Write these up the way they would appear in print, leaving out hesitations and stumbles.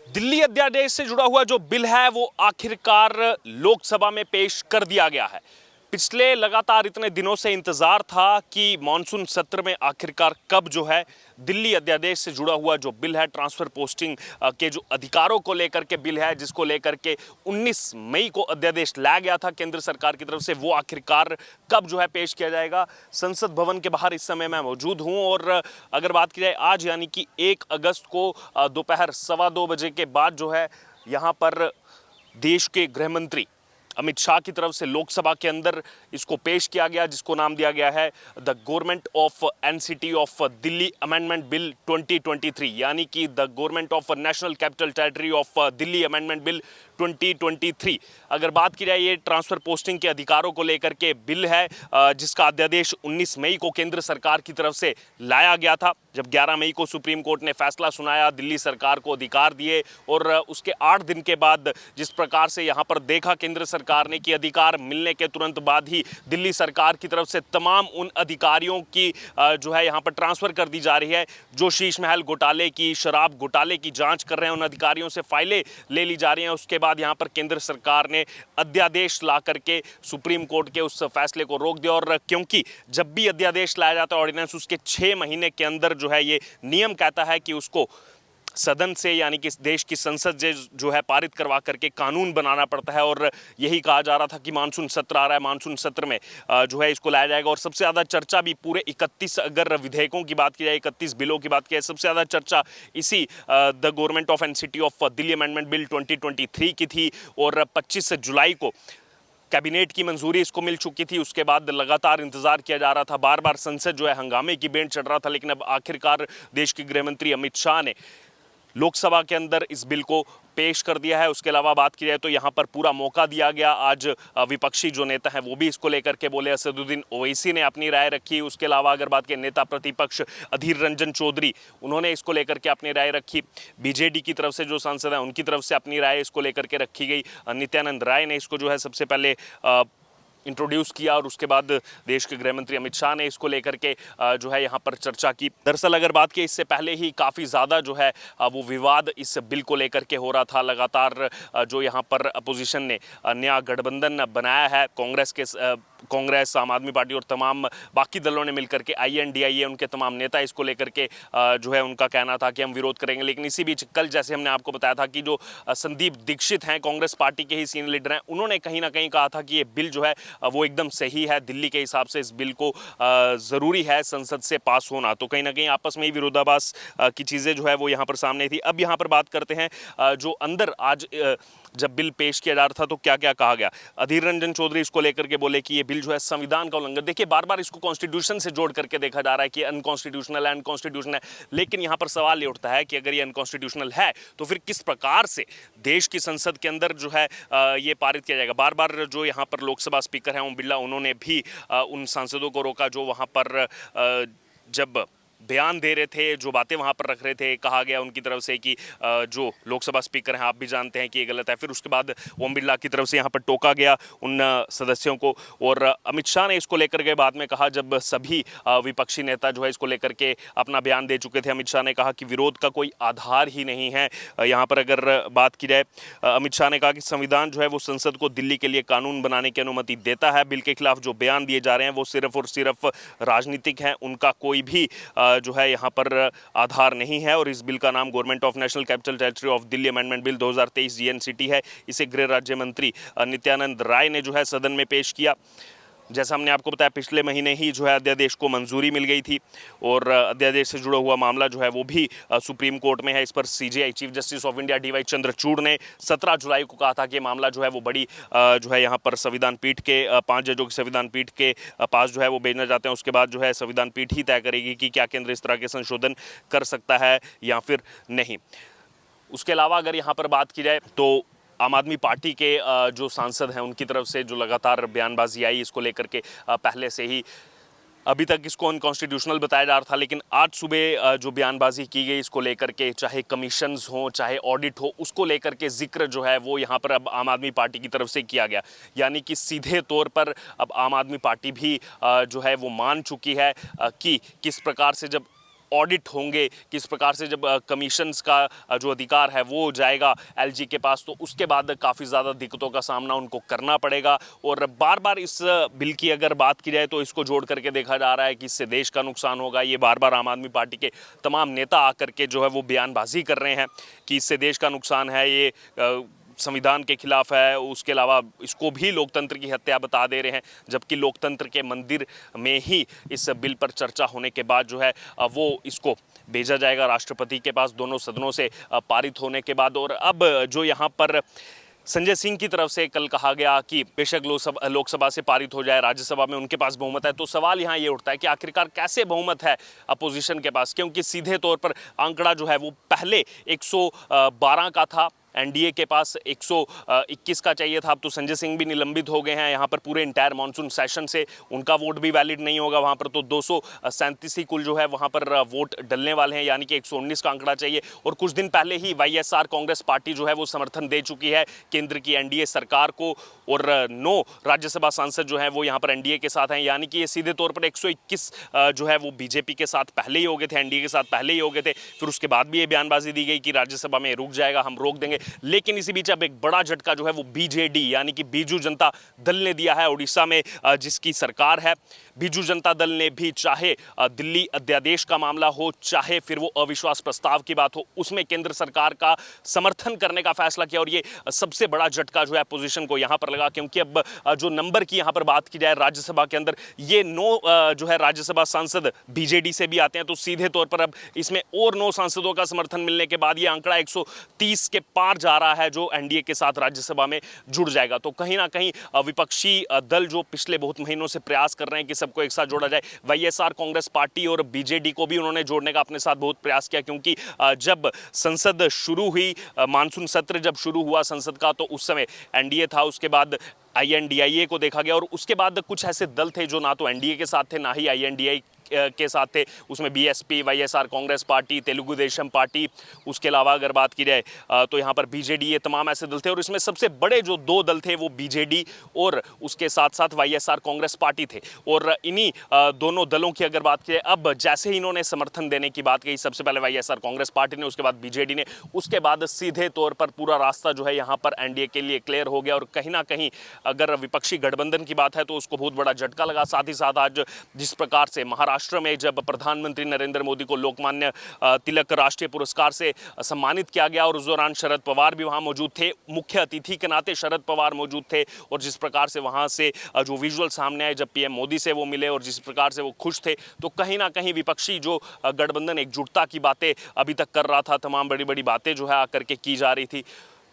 दिल्ली अध्यादेश से जुड़ा हुआ जो बिल है वो आखिरकार लोकसभा में पेश कर दिया गया है। पिछले लगातार इतने दिनों से इंतजार था कि मॉनसून सत्र में आखिरकार कब जो है दिल्ली अध्यादेश से जुड़ा हुआ जो बिल है, ट्रांसफर पोस्टिंग के जो अधिकारों को लेकर के बिल है, जिसको लेकर के 19 मई को अध्यादेश लाया गया था केंद्र सरकार की तरफ से, वो आखिरकार कब जो है पेश किया जाएगा। संसद भवन के बाहर इस समय मैं मौजूद हूं और अगर बात की जाए आज यानी कि 1 अगस्त को दोपहर 2:15 बजे के बाद जो है यहाँ पर देश के गृह मंत्री अमित शाह की तरफ से लोकसभा के अंदर इसको पेश किया गया, जिसको नाम दिया गया है the government of NCT of Delhi amendment bill 2023, यानी कि the government of national capital territory of Delhi amendment bill 2023। अगर बात की जाए ये ट्रांसफर पोस्टिंग के अधिकारों को लेकर के बिल है, जिसका अध्यादेश 19 मई को केंद्र सरकार की तरफ से लाया गया था। जब 11 मई को सुप्रीम कोर्ट ने फैसला सुनाया, दिल्ली सरकार को अधिकार दिए और उसके 8 दिन के बाद जिस प्रकार से यहाँ पर देखा केंद्र सरकार ने कि अधिकार मिलने के तुरंत बाद ही दिल्ली सरकार की तरफ से तमाम उन अधिकारियों की जो है यहाँ पर ट्रांसफर कर दी जा रही है जो शीश महल घोटाले की, शराब घोटाले की जांच कर रहे हैं। उन अधिकारियों से फाइलें ले ली जा रही हैं। उसके बाद यहाँ पर केंद्र सरकार ने अध्यादेश ला करके सुप्रीम कोर्ट के उस फैसले को रोक दिया। और क्योंकि जब भी अध्यादेश लाया जाता है ऑर्डिनेंस, उसके 6 महीने के अंदर जो है ये नियम कहता है कि उसको सदन से यानी कि देश की संसद से जो है पारित करवा करके कानून बनाना पड़ता है। और यही कहा जा रहा था कि मानसून सत्र आ रहा है, मानसून सत्र में जो है इसको लाया जाएगा। और सबसे ज़्यादा चर्चा भी पूरे 31 अगर विधेयकों की बात की जाए, 31 बिलों की बात की जाए, सबसे ज़्यादा चर्चा इसी the government of NCT of Delhi amendment bill 2023 की थी। और 25 जुलाई को कैबिनेट की मंजूरी इसको मिल चुकी थी। उसके बाद लगातार इंतजार किया जा रहा था, बार बार संसद जो है हंगामे की बेंच चढ़ रहा था, लेकिन अब आखिरकार देश के गृह मंत्री अमित शाह ने लोकसभा के अंदर इस बिल को पेश कर दिया है। उसके अलावा बात की जाए तो यहाँ पर पूरा मौका दिया गया। आज विपक्षी जो नेता हैं वो भी इसको लेकर के बोले। असदुद्दीन ओवैसी ने अपनी राय रखी। उसके अलावा अगर बात करें नेता प्रतिपक्ष अधीर रंजन चौधरी, उन्होंने इसको लेकर के अपनी राय रखी। बीजेडी की तरफ से जो सांसद हैं उनकी तरफ से अपनी राय इसको लेकर के रखी गई। नित्यानंद राय ने इसको जो है सबसे पहले इंट्रोड्यूस किया और उसके बाद देश के गृह मंत्री अमित शाह ने इसको लेकर के जो है यहाँ पर चर्चा की। दरअसल अगर बात की इससे पहले ही काफ़ी ज़्यादा जो है वो विवाद इस बिल को लेकर के हो रहा था। लगातार जो यहाँ पर अपोजिशन ने नया गठबंधन बनाया है, कांग्रेस, आम आदमी पार्टी और तमाम बाकी दलों ने मिलकर के, INDIA, उनके तमाम नेता इसको लेकर के जो है उनका कहना था कि हम विरोध करेंगे। लेकिन इसी बीच कल जैसे हमने आपको बताया था कि जो संदीप दीक्षित हैं, कांग्रेस पार्टी के ही सीनियर लीडर हैं, उन्होंने कहीं ना कहीं कहा था कि ये बिल जो है वो एकदम सही है। दिल्ली के हिसाब से इस बिल को ज़रूरी है संसद से पास होना। तो कहीं ना कहीं आपस में ही विरोधाभास की चीज़ें जो है वो यहाँ पर सामने थी। अब यहाँ पर बात करते हैं जो अंदर आज जब बिल पेश किया जा रहा था तो क्या क्या कहा गया। अधीर रंजन चौधरी इसको लेकर के बोले कि ये बिल जो है संविधान का उल्लंघन। देखिए, बार बार इसको कॉन्स्टिट्यूशन से जोड़ करके देखा जा रहा है कि अनकॉन्स्टिट्यूशनल है, अनकॉन्स्टिट्यूशनल है। लेकिन यहाँ पर सवाल ये उठता है कि अगर ये अनकॉन्स्टिट्यूशनल है तो फिर किस प्रकार से देश की संसद के अंदर जो है ये पारित किया जाएगा। बार बार जो यहाँ पर लोकसभा स्पीकर हैं ओम बिरला, उन्होंने भी उन सांसदों को रोका जो वहाँ पर जब बयान दे रहे थे, जो बातें वहाँ पर रख रहे थे। कहा गया उनकी तरफ से कि जो लोकसभा स्पीकर हैं आप भी जानते हैं कि ये गलत है। फिर उसके बाद ओम बिरला की तरफ से यहाँ पर टोका गया उन सदस्यों को। और अमित शाह ने इसको लेकर के बाद में कहा, जब सभी विपक्षी नेता जो है इसको लेकर के अपना बयान दे चुके थे, अमित शाह ने कहा कि विरोध का कोई आधार ही नहीं है। यहाँ पर अगर बात की जाए, अमित शाह ने कहा कि संविधान जो है वो संसद को दिल्ली के लिए कानून बनाने की अनुमति देता है। बिल के खिलाफ जो बयान दिए जा रहे हैं वो सिर्फ और सिर्फ राजनीतिक हैं, उनका कोई भी जो है यहाँ पर आधार नहीं है। और इस बिल का नाम government of national capital territory of Delhi amendment bill 2023 GNCT है। इसे गृह राज्य मंत्री नित्यानंद राय ने जो है सदन में पेश किया। जैसा हमने आपको बताया, पिछले महीने ही जो है अध्यादेश को मंजूरी मिल गई थी और अध्यादेश से जुड़ा हुआ मामला जो है वो भी सुप्रीम कोर्ट में है। इस पर CJI chief justice of India DY Chandrachud ने 17 जुलाई को कहा था कि मामला जो है वो बड़ी जो है यहाँ पर संविधान पीठ के 5 जजों की संविधान पीठ के पास जो है वो भेजना चाहते हैं। उसके बाद जो है संविधान पीठ ही तय करेगी कि क्या केंद्र इस तरह के संशोधन कर सकता है या फिर नहीं। उसके अलावा अगर यहाँ पर बात की जाए तो आम आदमी पार्टी के जो सांसद हैं उनकी तरफ से जो लगातार बयानबाजी आई इसको लेकर के, पहले से ही अभी तक इसको अनकॉन्स्टिट्यूशनल बताया जा रहा था, लेकिन आज सुबह जो बयानबाजी की गई इसको लेकर के, चाहे कमीशंस हो चाहे ऑडिट हो, उसको लेकर के जिक्र जो है वो यहाँ पर अब आम आदमी पार्टी की तरफ से किया गया। यानी कि सीधे तौर पर अब आम आदमी पार्टी भी जो है वो मान चुकी है कि किस प्रकार से जब ऑडिट होंगे, किस प्रकार से जब कमीशंस का जो अधिकार है वो जाएगा एलजी के पास, तो उसके बाद काफ़ी ज़्यादा दिक्कतों का सामना उनको करना पड़ेगा। और बार बार इस बिल की अगर बात की जाए तो इसको जोड़ करके देखा जा रहा है कि इससे देश का नुकसान होगा। ये बार बार आम आदमी पार्टी के तमाम नेता आकर के जो है वो बयानबाजी कर रहे हैं कि इससे देश का नुकसान है, ये संविधान के खिलाफ है, उसके अलावा इसको भी लोकतंत्र की हत्या बता दे रहे हैं। जबकि लोकतंत्र के मंदिर में ही इस बिल पर चर्चा होने के बाद जो है वो इसको भेजा जाएगा राष्ट्रपति के पास दोनों सदनों से पारित होने के बाद। और अब जो यहाँ पर संजय सिंह की तरफ से कल कहा गया कि बेशक लोकसभा से पारित हो जाए, राज्यसभा में उनके पास बहुमत है, तो सवाल यहाँ ये उठता है कि आखिरकार कैसे बहुमत है अपोजिशन के पास, क्योंकि सीधे तौर पर आंकड़ा जो है वो पहले 112 का था, एनडीए के पास 121 का चाहिए था। अब तो संजय सिंह भी निलंबित हो गए हैं यहाँ पर पूरे इंटायर मॉनसून सेशन से, उनका वोट भी वैलिड नहीं होगा वहाँ पर, तो 237 ही कुल जो है वहाँ पर वोट डलने वाले हैं, यानी कि 119 का आंकड़ा चाहिए। और कुछ दिन पहले ही वाईएसआर कांग्रेस पार्टी जो है वो समर्थन दे चुकी है केंद्र की एनडीए सरकार को, और 9 राज्यसभा सांसद जो है वो यहाँ पर एनडीए के साथ हैं, यानी कि ये सीधे तौर पर 121 जो है वो बीजेपी के साथ पहले ही हो गए थे, एनडीए के साथ पहले ही हो गए थे। फिर उसके बाद भी ये बयानबाजी दी गई कि राज्यसभा में रुक जाएगा, हम रोक देंगे। लेकिन इसी बीच अब एक बड़ा झटका जो है वो बीजेडी यानी कि बीजू जनता दल ने दिया है। उड़ीसा में जिसकी सरकार है, बीजू जनता दल ने भी, चाहे दिल्ली अध्यादेश का मामला हो, चाहे फिर वो अविश्वास प्रस्ताव की बात हो, उसमें केंद्र सरकार का समर्थन करने का फैसला किया। और ये सबसे बड़ा झटका जो है अपोजिशन को यहां पर लगा, क्योंकि अब जो नंबर की यहां पर बात की जाए राज्यसभा के अंदर, ये 9 जो है राज्यसभा सांसद बीजेडी से भी आते हैं, तो सीधे तौर पर अब इसमें और 9 सांसदों का समर्थन मिलने के बाद ये आंकड़ा 130 के पार जा रहा है, जो एनडीए के साथ राज्यसभा में जुड़ जाएगा। तो कहीं ना कहीं विपक्षी दल जो पिछले बहुत महीनों से प्रयास कर रहे हैं कि सबको एक साथ जोड़ा जाए, वाईएसआर कांग्रेस पार्टी और बीजेडी को भी उन्होंने जोड़ने का अपने साथ बहुत प्रयास किया, क्योंकि जब संसद शुरू हुई, मानसून सत्र जब शुरू हुआ संसद का, तो उस समय एनडीए था, उसके बाद आईएनडीआईए को देखा गया, और उसके बाद कुछ ऐसे दल थे जो ना तो एनडीए के साथ थे ना ही आईएनडीआई के साथ थे। उसमें BSP, YSR Congress party, Telugu Desam party, उसके अलावा अगर बात की जाए तो यहाँ पर बीजेडी, ये तमाम ऐसे दल थे। और इसमें सबसे बड़े जो 2 दल थे वो बीजेडी और उसके साथ साथ वाईएसआर कांग्रेस पार्टी थे। और इन्हीं दोनों दलों की अगर बात की जाए, अब जैसे ही इन्होंने समर्थन देने की बात कही, सबसे पहले वाईएसआर कांग्रेस पार्टी ने, उसके बाद बीजेडी ने, उसके बाद सीधे तौर पर पूरा रास्ता जो है यहाँ पर एनडीए के लिए क्लियर हो गया। और कहीं ना कहीं अगर विपक्षी गठबंधन की बात है तो उसको बहुत बड़ा झटका लगा। साथ ही साथ आज जिस प्रकार से महाराष्ट्र में जब प्रधानमंत्री नरेंद्र मोदी को लोकमान्य तिलक राष्ट्रीय पुरस्कार से सम्मानित किया गया, और उस दौरान शरद पवार भी वहां मौजूद थे, मुख्य अतिथि के नाते शरद पवार मौजूद थे, और जिस प्रकार से वहां से जो विजुअल सामने आए जब पीएम मोदी से वो मिले और जिस प्रकार से वो खुश थे, तो कहीं ना कहीं विपक्षी जो गठबंधन एकजुटता की बातें अभी तक कर रहा था, तमाम बड़ी बड़ी बातें जो है आकर के की जा रही थी,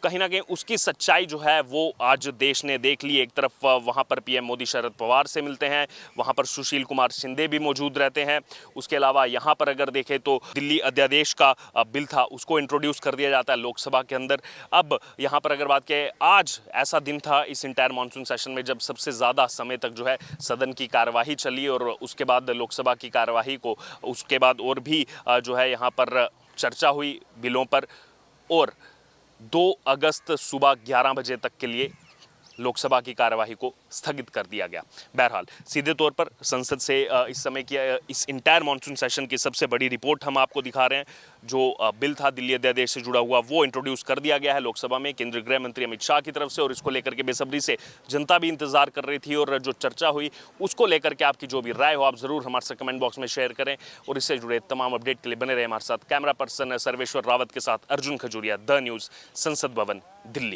कहीं ना कहीं उसकी सच्चाई जो है वो आज देश ने देख ली। एक तरफ वहाँ पर पीएम मोदी शरद पवार से मिलते हैं, वहाँ पर सुशील कुमार शिंदे भी मौजूद रहते हैं। उसके अलावा यहाँ पर अगर देखें तो दिल्ली अध्यादेश का बिल था, उसको इंट्रोड्यूस कर दिया जाता है लोकसभा के अंदर। अब यहाँ पर अगर बात करें, आज ऐसा दिन था इस इंटायर मानसून सेशन में जब सबसे ज़्यादा समय तक जो है सदन की कार्यवाही चली, और उसके बाद लोकसभा की कार्यवाही को उसके बाद और भी जो है यहाँ पर चर्चा हुई बिलों पर, और 2 अगस्त सुबह 11 बजे तक के लिए लोकसभा की कार्यवाही को स्थगित कर दिया गया। बहरहाल सीधे तौर पर संसद से इस समय की इस इंटायर मॉनसून सेशन की सबसे बड़ी रिपोर्ट हम आपको दिखा रहे हैं। जो बिल था दिल्ली अध्यादेश से जुड़ा हुआ, वो इंट्रोड्यूस कर दिया गया है लोकसभा में केंद्रीय गृह मंत्री अमित शाह की तरफ से, और इसको लेकर के बेसब्री से जनता भी इंतजार कर रही थी। और जो चर्चा हुई उसको लेकर के आपकी जो भी राय हो आप ज़रूर हमारे साथ कमेंट बॉक्स में शेयर करें, और इससे जुड़े तमाम अपडेट के लिए बने रहे हमारे साथ। कैमरा पर्सन सर्वेश्वर रावत के साथ अर्जुन खजूरिया, द न्यूज़, संसद भवन, दिल्ली।